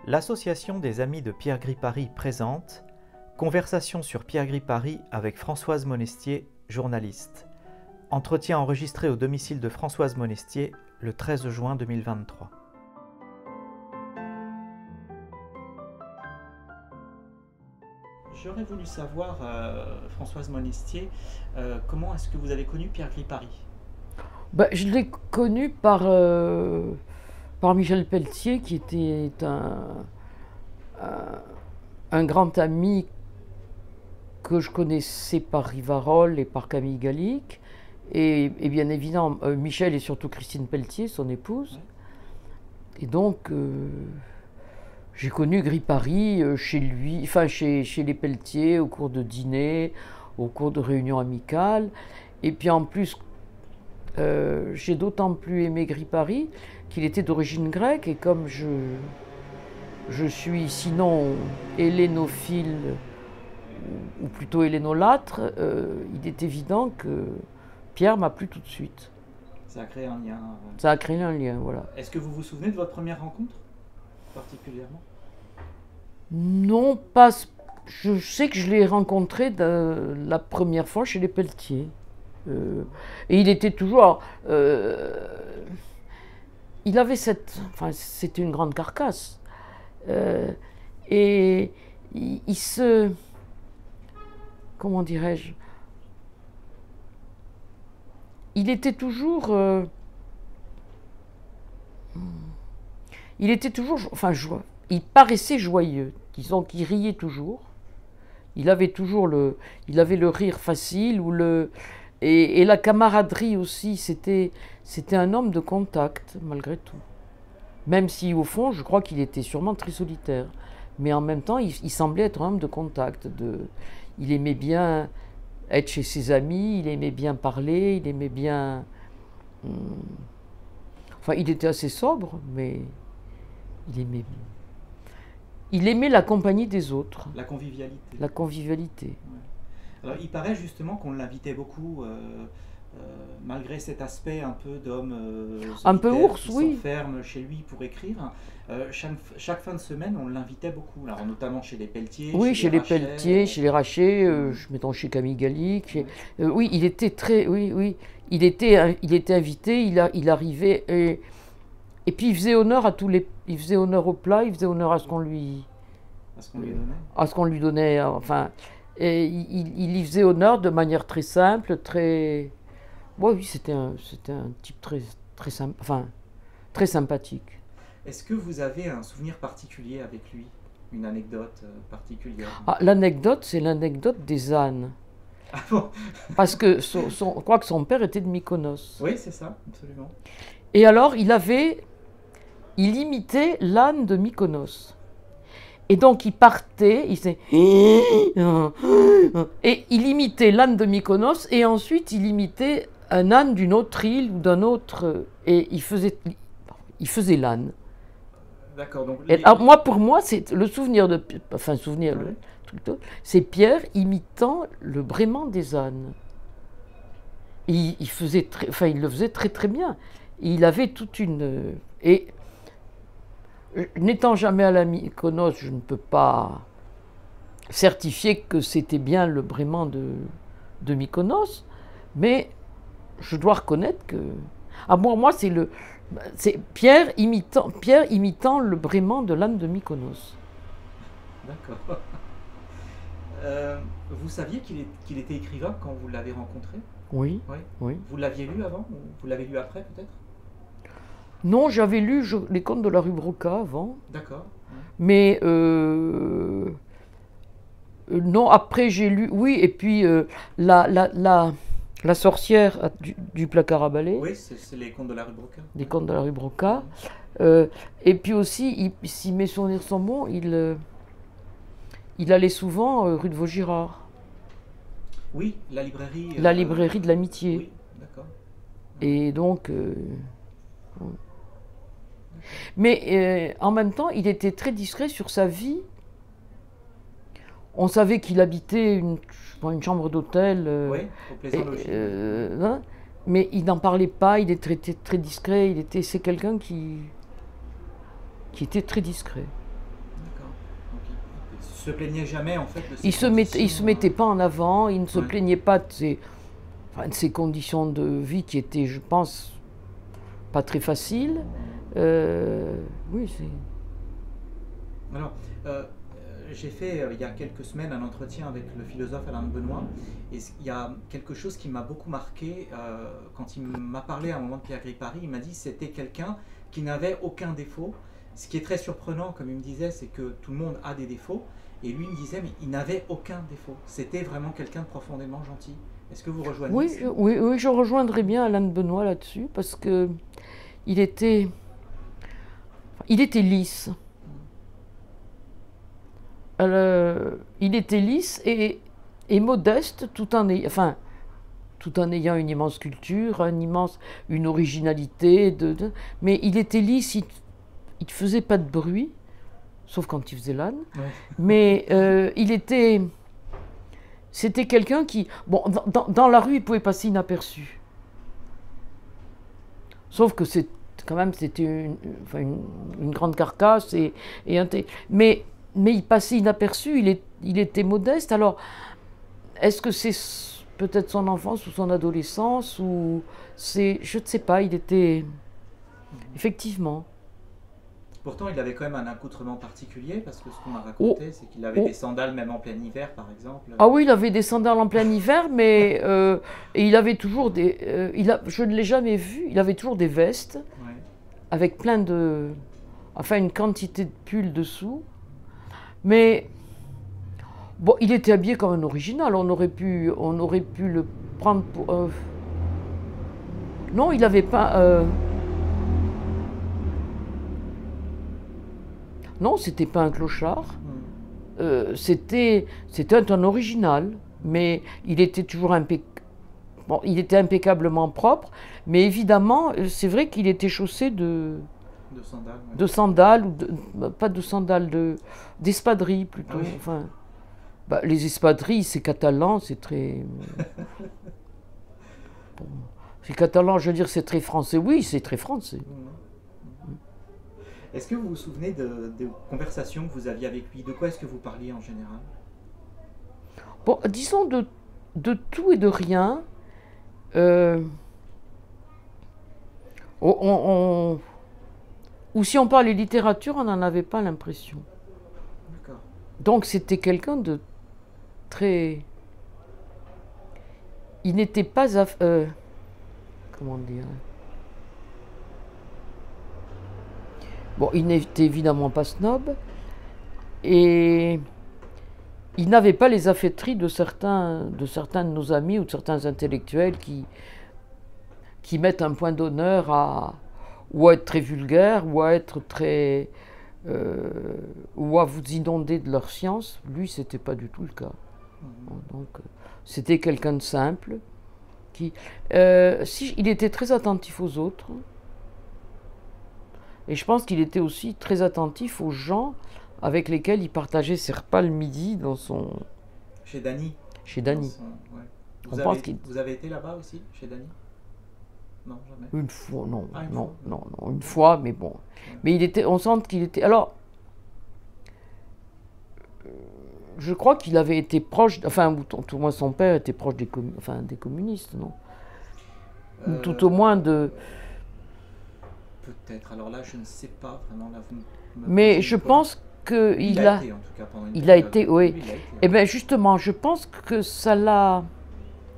L'association des amis de Pierre Gripari présente Conversation sur Pierre Gripari avec Françoise Monestier, journaliste. Entretien enregistré au domicile de Françoise Monestier le 13 juin 2023. J'aurais voulu savoir, Françoise Monestier, comment est-ce que vous avez connu Pierre Gripari ? Je l'ai connu par Michel Pelletier, qui était un grand ami que je connaissais par Rivarol et par Camille Gallic. Et bien évidemment, Michel et surtout Christine Pelletier, son épouse. Et donc, j'ai connu Gripari chez lui, enfin chez les Pelletier, au cours de dîners, au cours de réunions amicales. Et puis en plus, j'ai d'autant plus aimé Gripari qu'il était d'origine grecque, et comme je suis sinon hellénophile, ou plutôt hellénolâtre, il est évident que Pierre m'a plu tout de suite. Ça a créé un lien. Ça a créé un lien, voilà. Est-ce que vous vous souvenez de votre première rencontre, particulièrement ? Non, pas. Je sais que je l'ai rencontré la première fois chez les Pelletier. Et il était toujours. Il avait cette. Enfin, c'était une grande carcasse. Et il se. Comment dirais-je ? Il était toujours. Il était toujours. Enfin, il paraissait joyeux. Disons qu'il riait toujours. Il avait toujours le. Il avait le rire facile ou le. Et la camaraderie aussi, c'était un homme de contact, malgré tout. Même si, au fond, je crois qu'il était sûrement très solitaire. Mais en même temps, il semblait être un homme de contact. Il aimait bien être chez ses amis, il aimait bien parler, il aimait bien... Enfin, il était assez sobre, mais il aimait la compagnie des autres. La convivialité. La convivialité. Ouais. Alors, il paraît justement qu'on l'invitait beaucoup, malgré cet aspect un peu d'homme un peu ours, qui oui. s'enferme chez lui pour écrire. Chaque fin de semaine, on l'invitait beaucoup, alors, notamment chez les Pelletier. Oui, chez les Pelletier, chez les Rachet, mettons chez Camille Gallic. Oui, il était très... Oui. Il était invité, il arrivait... Et puis il faisait honneur à tous les... Il faisait honneur au plat, il faisait honneur à ce qu'on lui... À ce qu'on lui donnait, enfin... Et il y faisait honneur de manière très simple, très... Oui, c'était un type très sympa, enfin, très sympathique. Est-ce que vous avez un souvenir particulier avec lui ? Une anecdote particulière ? L'anecdote, c'est l'anecdote des ânes. Ah bon ? Parce que je crois que son père était de Mykonos. Oui, c'est ça, absolument. Et alors, il imitait l'âne de Mykonos. Et donc, il partait, il faisait... Et il imitait l'âne de Mykonos, et ensuite, il imitait un âne d'une autre île ou d'un autre... Et il faisait l'âne. D'accord, donc... Alors, pour moi, c'est le souvenir de... Enfin, souvenir, ouais. C'est Pierre imitant le braiement des ânes. Et il le faisait très très bien. Et il avait toute une... Et n'étant jamais à la Mykonos, je ne peux pas certifier que c'était bien le braiement de Mykonos, mais je dois reconnaître que... moi, c'est Pierre imitant le braiement de l'âne de Mykonos. D'accord. Vous saviez qu'il était écrivain quand vous l'avez rencontré ? Oui. Vous l'aviez lu avant ou vous l'avez lu après, peut-être ? Non, j'avais lu les contes de la rue Broca avant. D'accord. Mais non, après j'ai lu... Oui, et puis la sorcière du placard à balai. Oui, c'est les contes de la rue Broca. Les contes de la rue Broca. Et puis aussi, si mes souvenirs sont bons, il allait souvent rue de Vaugirard. Oui, la librairie... La librairie de l'amitié. Oui, d'accord. Et donc... Mais en même temps, il était très discret sur sa vie. On savait qu'il habitait une chambre d'hôtel. Oui, au Plaisant-Logis. Mais il n'en parlait pas, il était très discret. C'est quelqu'un qui était très discret. se plaignait jamais en fait de ses Il se mettait pas en avant, il ne se plaignait pas de ses conditions de vie qui étaient, je pense, pas très faciles. Oui, c'est... Alors, j'ai fait il y a quelques semaines un entretien avec le philosophe Alain de Benoît, et il y a quelque chose qui m'a beaucoup marqué quand il m'a parlé à un moment de Pierre Gripari. Il m'a dit que c'était quelqu'un qui n'avait aucun défaut. Ce qui est très surprenant, comme il me disait, c'est que tout le monde a des défauts, et lui me disait mais il n'avait aucun défaut. C'était vraiment quelqu'un de profondément gentil. Est-ce que vous rejoignez oui, je rejoindrais bien Alain de Benoît là-dessus, parce que il était lisse. Il était lisse et modeste, tout en ayant une immense culture, une originalité, mais il était lisse, il ne faisait pas de bruit, sauf quand il faisait l'âne, mais c'était quelqu'un qui, bon, dans la rue, il pouvait passer inaperçu. Sauf que c'était une grande carcasse mais il passait inaperçu, il était modeste. Alors, est-ce que c'est peut-être son enfance ou son adolescence ou je ne sais pas, il était effectivement. Pourtant, il avait quand même un accoutrement particulier, parce que ce qu'on m'a raconté, c'est qu'il avait des sandales même en plein hiver, par exemple. Ah oui, il avait des sandales en plein hiver, mais et il avait toujours je ne l'ai jamais vu, il avait toujours des vestes, avec une quantité de pulls dessous. Mais bon, il était habillé comme un original, on aurait pu le prendre pour... Non, il n'avait pas... Non, c'était pas un clochard. C'était un original, mais il était toujours il était impeccablement propre, mais évidemment, c'est vrai qu'il était chaussé de sandales. Ouais. De sandales, pas de sandales, d'espadrilles plutôt. Ah oui. Enfin, les espadrilles, c'est catalan, c'est très... Bon, c'est catalan, je veux dire, c'est très français. Oui, c'est très français. Est-ce que vous vous souvenez de conversations que vous aviez avec lui? De quoi est-ce que vous parliez en général? Bon, disons de tout et de rien. Ou si on parlait littérature, on n'en avait pas l'impression. D'accord. Donc c'était quelqu'un de très... Il n'était pas... comment dire? Bon, il n'était évidemment pas snob, et il n'avait pas les affaîtries de certains de nos amis ou de certains intellectuels qui mettent un point d'honneur à être très vulgaire, ou à être très... ou à vous inonder de leur science. Lui, c'était pas du tout le cas. Donc, c'était quelqu'un de simple, il était très attentif aux autres. Et je pense qu'il était aussi très attentif aux gens avec lesquels il partageait ses repas le midi dans son... Chez Dany. Chez Dany. Ouais. Vous avez été là-bas aussi, chez Dany? Non, jamais. Une fois, non, une fois, mais bon. Ouais. Mais on sent qu'il était... Alors, je crois qu'il avait été proche, enfin, tout au moins son père était proche des communistes, non? Ou tout au moins de... Peut-être. Alors là, je ne sais pas vraiment. Là, mais je pense qu'il a été, en tout cas, pendant une il a été, oui. Eh bien, justement, je pense que ça l'a...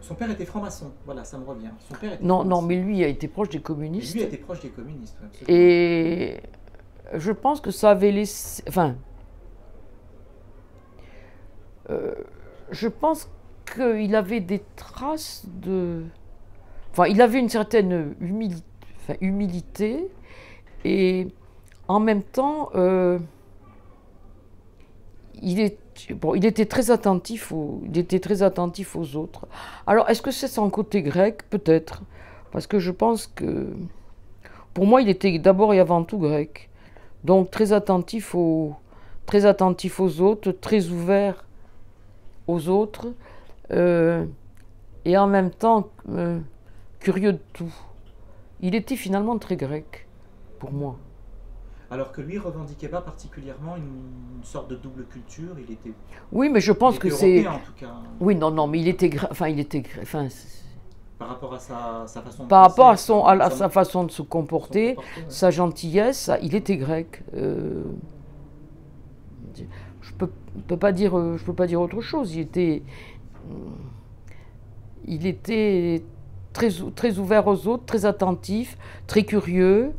Son père était franc-maçon, voilà, ça me revient. Son père était non, mais lui a été proche des communistes. Et lui a été proche des communistes, absolument. Et je pense que ça avait laissé... Enfin... je pense qu'il avait des traces de... Enfin, il avait une certaine humilité, et en même temps, il était très attentif aux autres. Alors, est-ce que c'est son côté grec? Peut-être. Parce que je pense que, pour moi, il était d'abord et avant tout grec. Donc, très attentif aux autres, très ouvert aux autres, et en même temps, curieux de tout. Il était finalement très grec, pour moi. Alors que lui revendiquait pas particulièrement une sorte de double culture, Oui, mais je pense que c'est... européen en tout cas. Oui, non, non, mais il était... Enfin, il était... Enfin, par rapport à sa façon de par rapport à, penser, sa façon de se comporter, ouais. sa gentillesse, il était grec. Je peux pas dire autre chose. Il était très, très ouvert aux autres, très attentif, très curieux.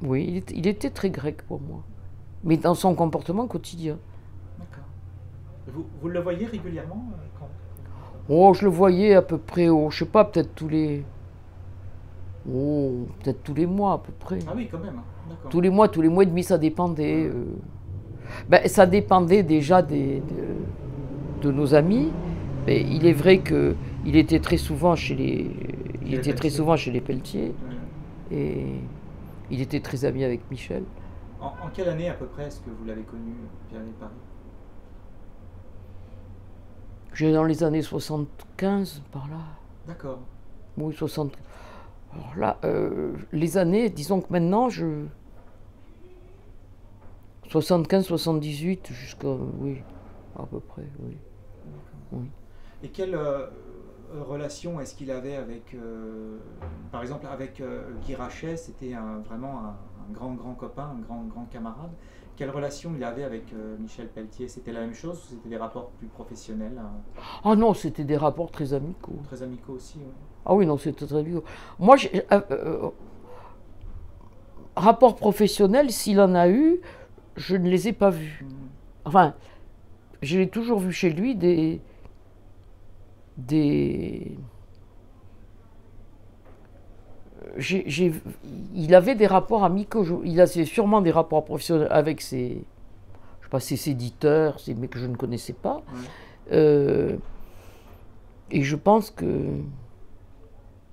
Oui, il était très grec pour moi, mais dans son comportement quotidien. D'accord. Vous le voyez régulièrement Oh, je le voyais à peu près, je sais pas, peut-être tous les mois à peu près. Ah oui, quand même. D'accord. Tous les mois et demi, ça dépendait. Ça dépendait déjà de nos amis. Mais il est vrai que il était très souvent chez les Pelletier. Et il était très ami avec Michel. En quelle année à peu près est-ce que vous l'avez connu, Pierre-Gris Paris? Dans les années 75, par là. D'accord. Oui, 60. Alors là, les années, disons que maintenant, 75, 78, jusqu'à... Oui, à peu près, oui. Oui. Et quelle relation est-ce qu'il avait avec... par exemple, avec Guy Rachet, c'était vraiment un grand copain, un grand camarade. Quelle relation il avait avec Michel Pelletier? C'était la même chose ou c'était des rapports plus professionnels Ah non, c'était des rapports très amicaux. Très amicaux aussi, oui. Ah oui, non, c'était très amicaux. Moi, rapport professionnel, s'il en a eu, je ne les ai pas vus. Enfin, j'ai toujours vu chez lui il avait des rapports amicaux. Il a sûrement des rapports professionnels avec ses éditeurs, ces mecs que je ne connaissais pas. Ouais. Et je pense que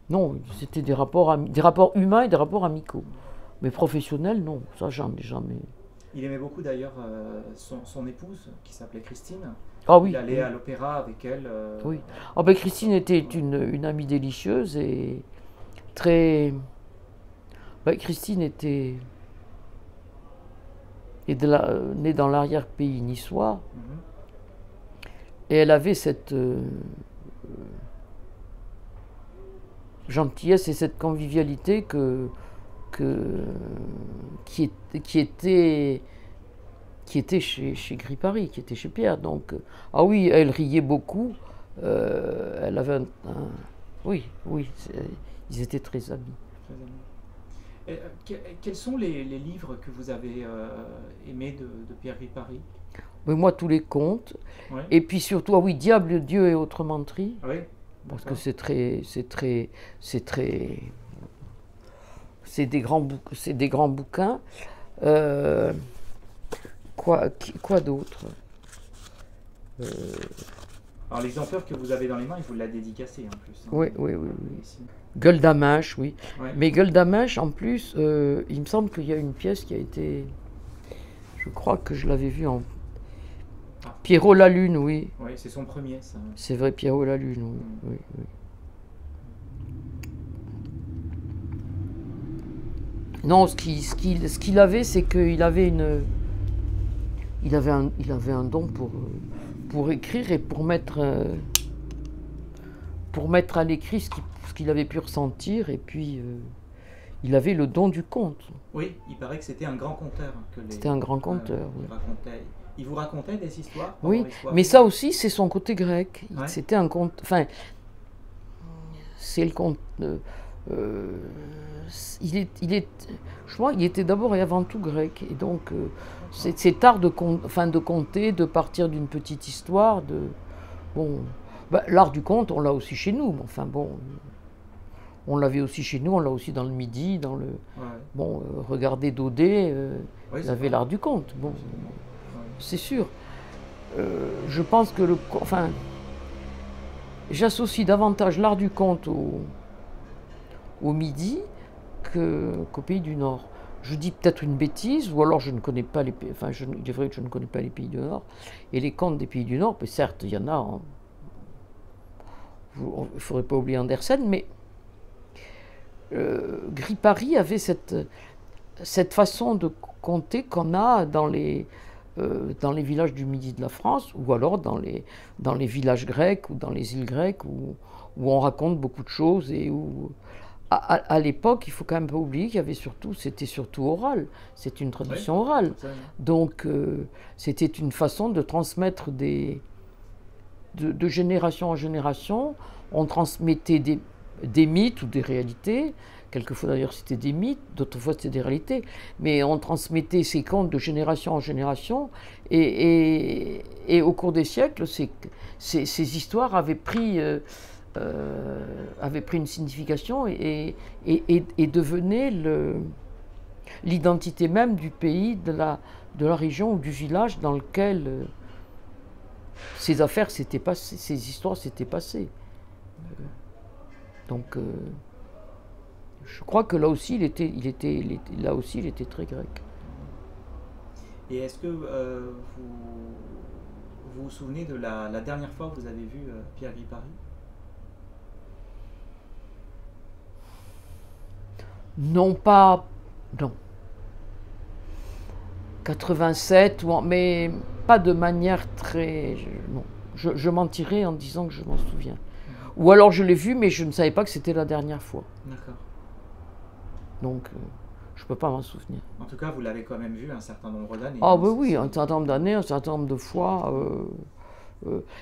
non, c'était des rapports humains et des rapports amicaux. Mais professionnels, non, ça j'en ai jamais. Il aimait beaucoup d'ailleurs son épouse, qui s'appelait Christine. Ah oui. Il allait à l'opéra avec elle. Oui. Oh ben Christine était une amie délicieuse et très... Christine était née dans l'arrière-pays niçois. Et elle avait cette gentillesse et cette convivialité qui était chez Gris Paris, qui était chez Pierre. Donc, ah oui, elle riait beaucoup. Elle avait oui, ils étaient très amis. Et, quels sont les livres que vous avez aimés de Pierre-Gris Paris? Mais moi, tous les contes. Ouais. Et puis surtout, ah oui, Diable, Dieu et autres menteries. Oui. Parce que c'est des grands bouquins. Quoi d'autre? Alors l'exemplaire que vous avez dans les mains, il vous l'a dédicacé en plus. Hein. Oui. Gueule d'Amache, oui. Ouais. Mais Gueule d'Amache, en plus, il me semble qu'il y a une pièce qui a été... Je crois que je l'avais vue en... Pierrot la Lune, oui. Oui, c'est son premier, ça. C'est vrai, Pierrot la Lune, oui. Non, ce qu'il avait, c'est qu'il avait il avait un don pour écrire et pour mettre à l'écrit ce qu'il avait pu ressentir, et puis il avait le don du conte. Oui, il paraît que c'était un grand conteur. C'était un grand conteur, oui. Il vous racontait des histoires? Oui, mais ça aussi, c'est son côté grec. Ouais. C'était un conte... Enfin, c'est le conte... je crois qu'il était d'abord et avant tout grec. Et donc, c'est art de conter, de partir d'une petite histoire. L'art du conte, on l'a aussi chez nous. Enfin bon, on l'avait aussi chez nous, on l'a aussi dans le Midi, dans le... Ouais. Bon, regardez Daudet, oui, il avait l'art du conte. Bon, c'est sûr. Je pense que j'associe davantage l'art du conte au Midi qu'au pays du Nord. Je dis peut-être une bêtise, ou alors je ne connais pas les pays. Enfin, il est vrai que je ne connais pas les pays du Nord. Et les contes des pays du Nord, certes, il y en a. Il ne faudrait pas oublier Andersen, mais Gripari avait cette façon de compter qu'on a dans les villages du midi de la France, ou alors dans les villages grecs ou dans les îles grecques, où on raconte beaucoup de choses et où, à l'époque, il faut quand même pas oublier c'était surtout oral, c'est une tradition orale. Donc, c'était une façon de transmettre de génération en génération. On transmettait des mythes ou des réalités. Quelquefois d'ailleurs c'était des mythes, d'autres fois c'était des réalités, mais on transmettait ces contes de génération en génération, et au cours des siècles, ces histoires avaient pris une signification et devenaient l'identité même du pays, de la région ou du village dans lequel ces affaires s'étaient passées, ces histoires s'étaient passées. Donc je crois que là aussi, il était très grec. Et est-ce que vous vous souvenez de la dernière fois que vous avez vu Pierre Gripari? Non. 87, mais pas de manière très... Non. Je mentirais en disant que je m'en souviens. Ou alors je l'ai vu, mais je ne savais pas que c'était la dernière fois. D'accord. Donc, je ne peux pas m'en souvenir. En tout cas, vous l'avez quand même vu un certain nombre d'années. Ah ben oui, un certain nombre d'années, un certain nombre de fois.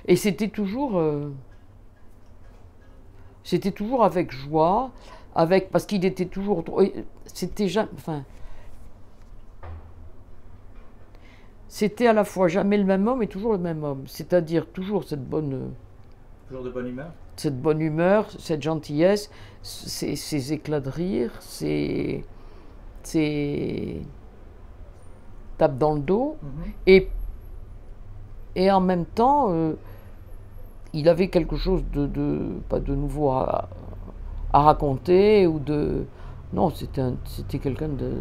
Et c'était toujours avec joie, parce qu'il était toujours... C'était jamais... Enfin, c'était à la fois jamais le même homme et toujours le même homme. C'est-à-dire toujours cette bonne... Toujours de bonne humeur? Cette bonne humeur, cette gentillesse, ces éclats de rire, ces tapes dans le dos. Et en même temps, il avait quelque chose pas de nouveau à raconter, ou de... Non, c'était quelqu'un de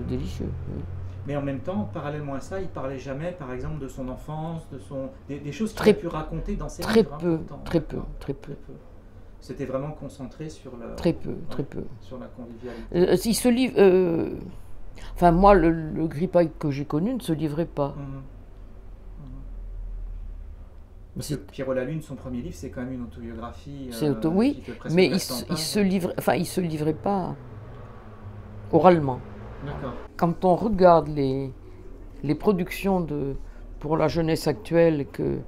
délicieux. Oui. Mais en même temps, parallèlement à ça, il parlait jamais, par exemple, de son enfance, des choses qu'il a pu raconter dans ses livres. Très peu. C'était vraiment concentré sur très peu. Sur la convivialité. Il se livre... Enfin, moi, le Gripari que j'ai connu ne se livrait pas. Parce que Pierrot la Lune, son premier livre, c'est quand même une autobiographie. Oui, mais il se livrait pas oralement. D'accord. Quand on regarde les productions pour la jeunesse actuelle, que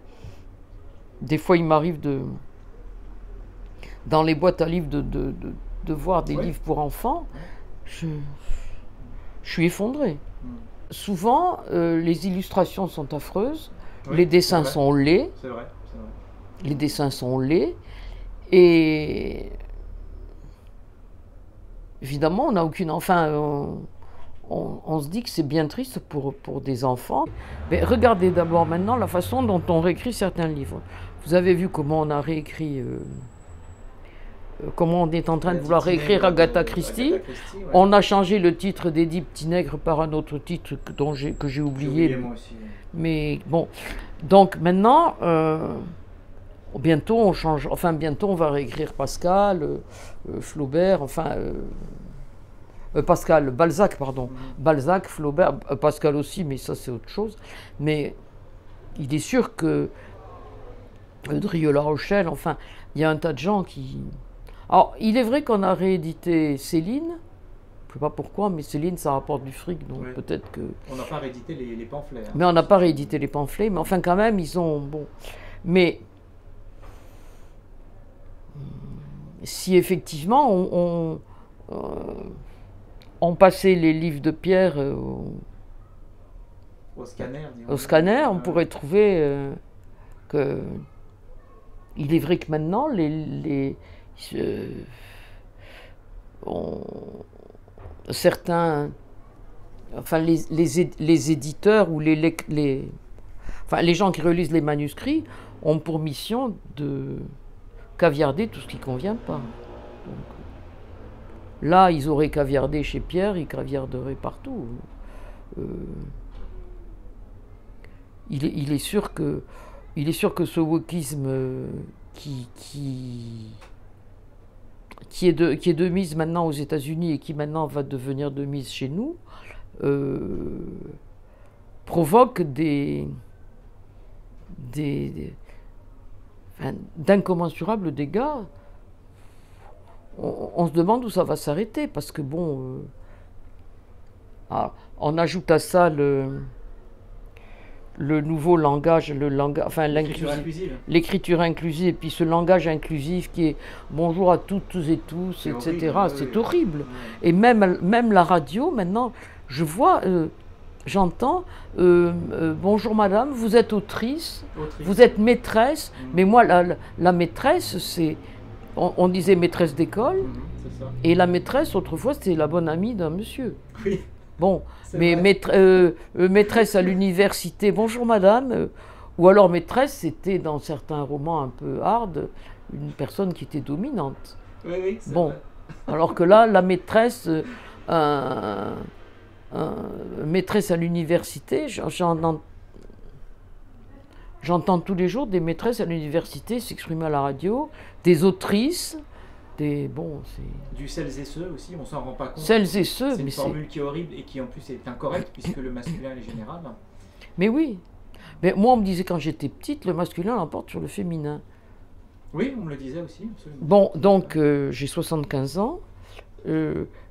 des fois il m'arrive dans les boîtes à livres de voir des livres pour enfants, je suis effondré. Souvent, les illustrations sont affreuses, les dessins sont laids. C'est vrai. Les dessins sont laids, et évidemment, on n'a aucune... Enfin, on se dit que c'est bien triste pour des enfants. Mais regardez d'abord maintenant la façon dont on réécrit certains livres. Vous avez vu comment on a réécrit... comment on est en train de vouloir réécrire Agatha Christie. On a changé le titre d'Édith Petit Nègre par un autre titre que j'ai oublié. Moi aussi. Mais bon, donc maintenant, bientôt on change. Enfin, bientôt on va réécrire Pascal, Flaubert, Balzac, pardon. Balzac, Flaubert, Pascal aussi, mais ça c'est autre chose. Mais il est sûr que Drieux-La Rochelle, enfin, il y a un tas de gens qui... Alors, il est vrai qu'on a réédité Céline. Je ne sais pas pourquoi, mais Céline, ça rapporte du fric, donc peut-être que... On n'a pas réédité les pamphlets. Mais on n'a pas réédité les pamphlets, mais enfin quand même, ils ont... Bon. Mais si effectivement on passait les livres de Pierre au scanner, on pourrait trouver que... Il est vrai que maintenant, certains, enfin les éditeurs ou les gens qui relisent les manuscrits ont pour mission de caviarder tout ce qui ne convient pas. Donc, là, ils auraient caviardé chez Pierre, ils caviarderaient partout. Il est sûr que ce wokisme qui qui est de mise maintenant aux États-Unis et qui maintenant va devenir de mise chez nous, provoque d'incommensurables dégâts. On se demande où ça va s'arrêter, parce que bon, on ajoute à ça le nouveau langage, enfin l'écriture inclusive, et puis ce langage inclusif qui est bonjour à toutes et tous, etc. C'est horrible. Et même la radio, maintenant, je vois, j'entends, bonjour madame, vous êtes autrice, vous êtes maîtresse, mais moi, la maîtresse, c'est... On disait maîtresse d'école, et la maîtresse, autrefois, c'était la bonne amie d'un monsieur. Oui. Bon, mais maîtresse à l'université, bonjour madame, ou alors maîtresse, c'était dans certains romans un peu hard, une personne qui était dominante. Oui, bon, vrai. Alors que là, la maîtresse, maîtresse à l'université, j'entends tous les jours des maîtresses à l'université s'exprimer à la radio, des autrices. Du celles et ceux aussi, on s'en rend pas compte. Celles et ceux, c'est une formule qui est horrible et qui en plus est incorrecte puisque le masculin est général. Mais oui. Mais moi, on me disait quand j'étais petite, le masculin l'emporte sur le féminin. Oui, on me le disait aussi. Absolument. Bon, donc j'ai 75 ans,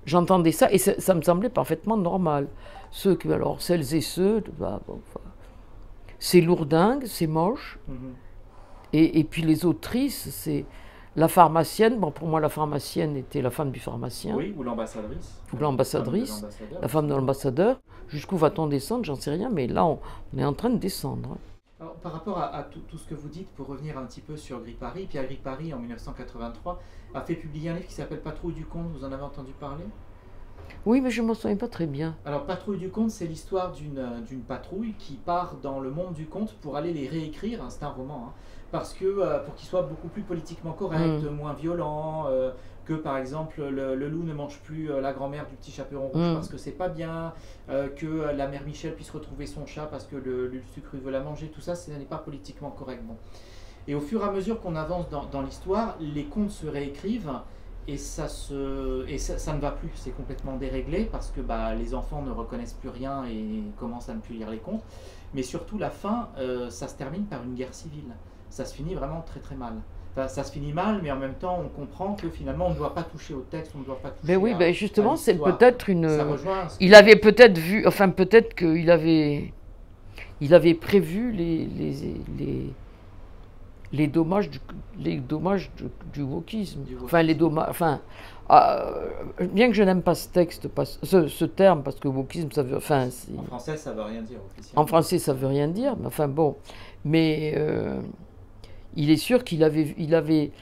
j'entendais ça et ça me semblait parfaitement normal. Alors, celles et ceux, c'est lourdingue, c'est moche. Et puis les autrices, c'est... La pharmacienne, bon, pour moi, la pharmacienne était la femme du pharmacien. Oui, ou l'ambassadrice. Ou l'ambassadrice, la femme de l'ambassadeur. Jusqu'où va-t-on descendre? J'en sais rien, mais là, on est en train de descendre. Alors, par rapport à tout ce que vous dites, pour revenir un petit peu sur Gripari, Pierre Gripari, en 1983, a fait publier un livre qui s'appelle Patrouille du Comte. Vous en avez entendu parler? Oui, mais je ne m'en souviens pas très bien. Alors, Patrouille du Comte, c'est l'histoire d'une patrouille qui part dans le monde du conte pour aller les réécrire. C'est un roman, hein, parce que pour qu'ils soient beaucoup plus politiquement corrects, moins violents, que par exemple le loup ne mange plus la grand-mère du petit chaperon rouge parce que c'est pas bien, que la mère Michel puisse retrouver son chat parce que le sucre veut la manger, tout ça, ce n'est pas politiquement correct. Bon. Et au fur et à mesure qu'on avance dans l'histoire, les contes se réécrivent. Et ça ne va plus, c'est complètement déréglé parce que les enfants ne reconnaissent plus rien et commencent à ne plus lire les contes. Mais surtout, la fin, ça se termine par une guerre civile. Ça se finit vraiment très très mal. Enfin, ça se finit mal, mais en même temps, on comprend que finalement, on ne doit pas toucher au texte, on ne doit pas toucher à justement, c'est peut-être une... Ça rejoint il avait peut-être vu, enfin peut-être qu'il avait prévu les dommages du wokisme. Bien que je n'aime pas ce texte, ce terme, parce que wokisme, ça veut... Enfin, en français, ça veut rien dire, officiellement. En français, ça veut rien dire, mais enfin bon. Mais il est sûr qu'il avait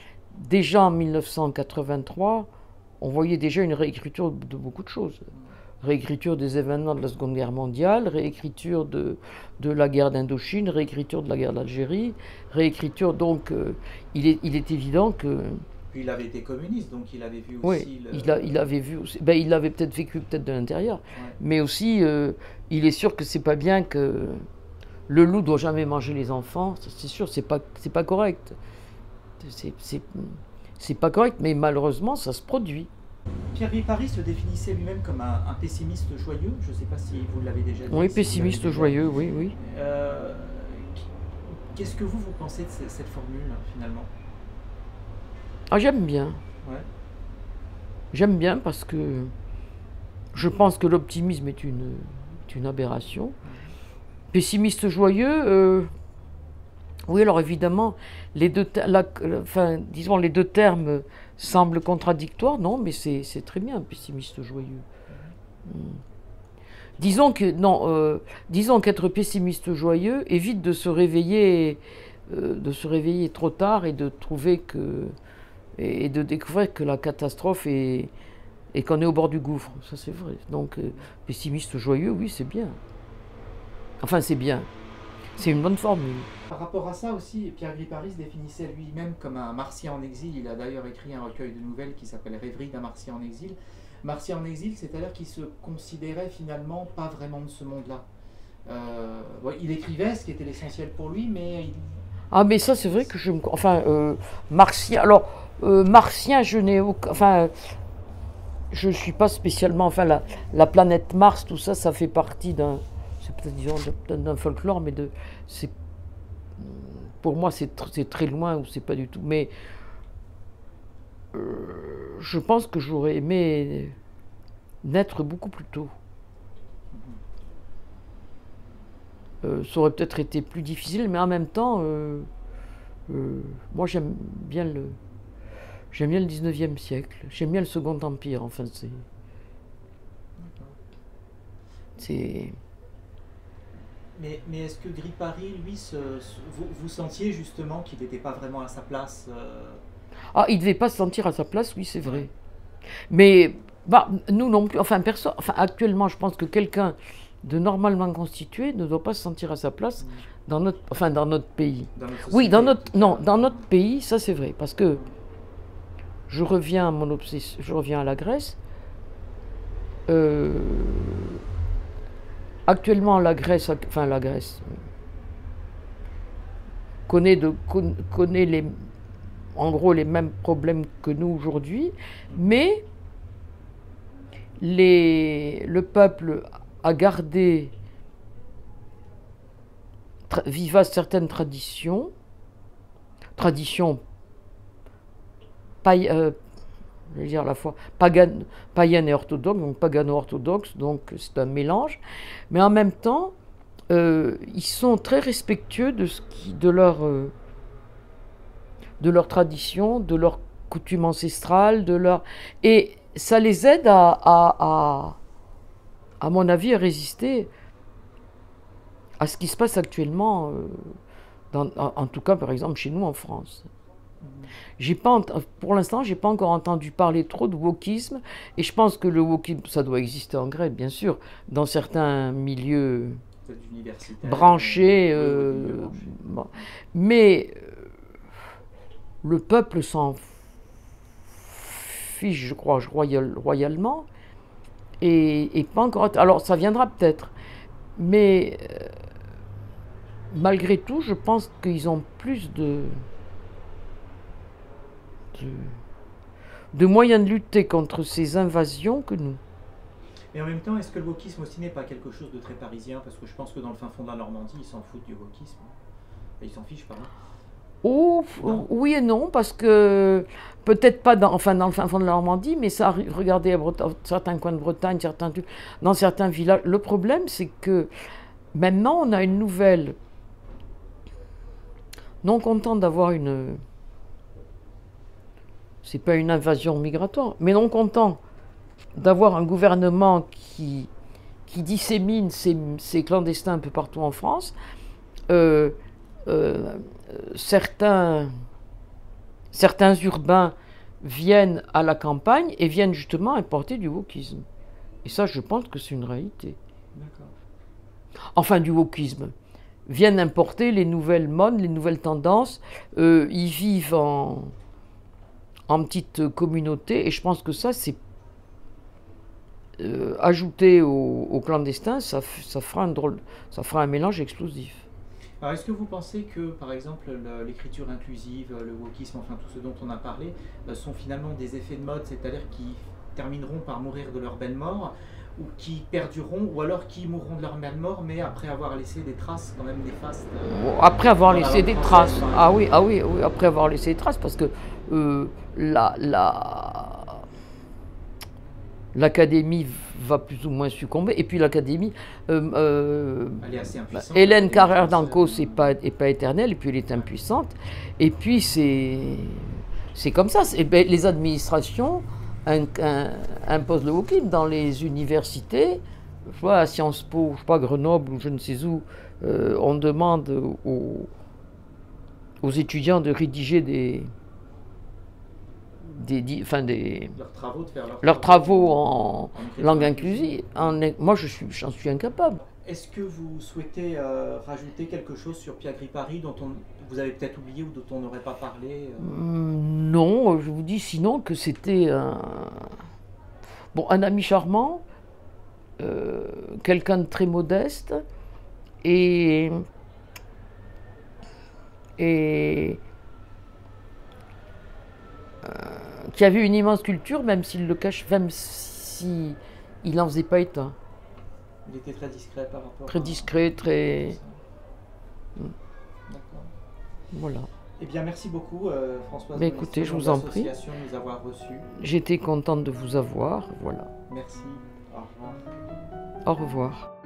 déjà en 1983, on voyait déjà une réécriture de beaucoup de choses. Réécriture des événements de la Seconde Guerre mondiale, réécriture de la guerre d'Indochine, réécriture de la guerre d'Algérie, réécriture, donc il est évident que... Puis il avait été communiste, donc il avait vu aussi... Oui, il avait vu aussi... il avait peut-être vécu de l'intérieur, mais aussi, il est sûr que c'est pas bien que le loup doit jamais manger les enfants, c'est sûr, c'est pas correct. C'est pas correct, mais malheureusement, ça se produit. Pierre Gripari se définissait lui-même comme un pessimiste joyeux. Je ne sais pas si vous l'avez déjà dit. Oui, pessimiste joyeux, oui. Qu'est-ce que vous pensez de cette formule, finalement? J'aime bien. Ouais. J'aime bien parce que je pense que l'optimisme est une aberration. Pessimiste joyeux, oui, alors évidemment, les deux termes semblent contradictoires, non, mais c'est très bien, pessimiste joyeux. Disons qu'être pessimiste joyeux évite de se réveiller trop tard et de découvrir que la catastrophe et qu'on est au bord du gouffre. Ça, c'est vrai. Donc, pessimiste joyeux, oui, c'est bien. Enfin, c'est bien. C'est une bonne formule. Par rapport à ça aussi, Pierre Gripari se définissait lui-même comme un martien en exil. Il a d'ailleurs écrit un recueil de nouvelles qui s'appelle Rêverie d'un martien en exil. Martien en exil, c'est-à-dire qu'il se considérait finalement pas vraiment de ce monde-là. Il écrivait ce qui était l'essentiel pour lui, mais Ah, mais ça, c'est vrai que je me. Enfin, martien. Alors, martien, je n'ai aucun. Enfin, je ne suis pas spécialement. Enfin, la planète Mars, tout ça, ça fait partie d'un. C'est peut-être, disons, d'un folklore, mais de. C'est, pour moi, c'est très loin, ou c'est pas du tout. Mais je pense que j'aurais aimé naître beaucoup plus tôt. Ça aurait peut-être été plus difficile, mais en même temps, moi j'aime bien le 19e siècle, j'aime bien le Second Empire, enfin c'est... Mais est-ce que Gris Paris, lui, vous sentiez justement qu'il n'était pas vraiment à sa place Ah, il devait pas se sentir à sa place, oui, c'est vrai. Mais bah, nous non plus, enfin, actuellement, je pense que quelqu'un de normalement constitué ne doit pas se sentir à sa place dans notre pays. dans notre Oui, société, dans notre pays, ça c'est vrai, parce que je reviens à la Grèce. Actuellement, la Grèce connaît en gros les mêmes problèmes que nous aujourd'hui, mais le peuple a gardé vivace certaines traditions je veux dire à la fois païenne et orthodoxe, donc pagano-orthodoxe, donc c'est un mélange, mais en même temps, ils sont très respectueux de leur tradition, de leur coutume ancestrale, et ça les aide à mon avis, à résister à ce qui se passe actuellement, en tout cas, par exemple, chez nous en France. Pour l'instant, j'ai pas encore entendu parler trop de wokisme, et je pense que le wokisme, ça doit exister en Grèce, bien sûr, dans certains milieux branchés, bon. Mais le peuple s'en fiche, je crois, royalement, et pas encore. Alors, ça viendra peut-être, mais malgré tout, je pense qu'ils ont plus de moyens de lutter contre ces invasions que nous. Et en même temps, est-ce que le wokisme aussi n'est pas quelque chose de très parisien? Parce que je pense que dans le fin fond de la Normandie, ils s'en foutent du wokisme. Ils s'en fichent, pardon. Oh, oui et non, parce que peut-être pas dans le fin fond de la Normandie, mais ça, regardez à certains coins de Bretagne, dans certains villages. Le problème, c'est que maintenant, on a une nouvelle. Non content d'avoir c'est pas une invasion migratoire, mais non content d'avoir un gouvernement qui dissémine ses clandestins un peu partout en France, certains urbains viennent à la campagne et viennent justement importer du wokisme. Et ça, je pense que c'est une réalité. D'accord. Enfin, du wokisme. Viennent importer les nouvelles modes, les nouvelles tendances. Ils vivent en petite communauté, et je pense que ça, c'est ajouté aux clandestins, ça fera un mélange explosif. Alors, est-ce que vous pensez que, par exemple, l'écriture inclusive, le wokisme, enfin tout ce dont on a parlé, sont finalement des effets de mode, c'est-à-dire qui termineront par mourir de leur belle mort, ou qui perdureront, ou alors qui mourront de leur belle mort, mais après avoir laissé des traces quand même néfastes après avoir laissé des traces. Ah oui, après avoir laissé des traces, parce que l'Académie va plus ou moins succomber, et puis l'Académie, elle est assez impuissante. Hélène Carrère d'Ancos n'est pas éternelle, et puis elle est impuissante, et puis c'est comme ça. Les administrations imposent le wokisme dans les universités. Je vois à Sciences Po, je sais pas, Grenoble ou je ne sais où, on demande aux étudiants de rédiger leurs travaux en langue inclusive. Moi, j'en suis incapable. Est-ce que vous souhaitez rajouter quelque chose sur Pierre Gris Paris dont vous avez peut-être oublié ou dont on n'aurait pas parlé Non, je vous dis sinon que c'était un ami charmant, quelqu'un de très modeste, et et qui avait une immense culture, même s'il le cache, même si il n'en faisait pas état. Il était très discret par rapport Très discret, très... D'accord. Voilà. Eh bien, merci beaucoup, Françoise. Mais écoutez, je vous en prie. De nous avoir reçus. J'étais contente de vous avoir, voilà. Merci. Au revoir. Au revoir.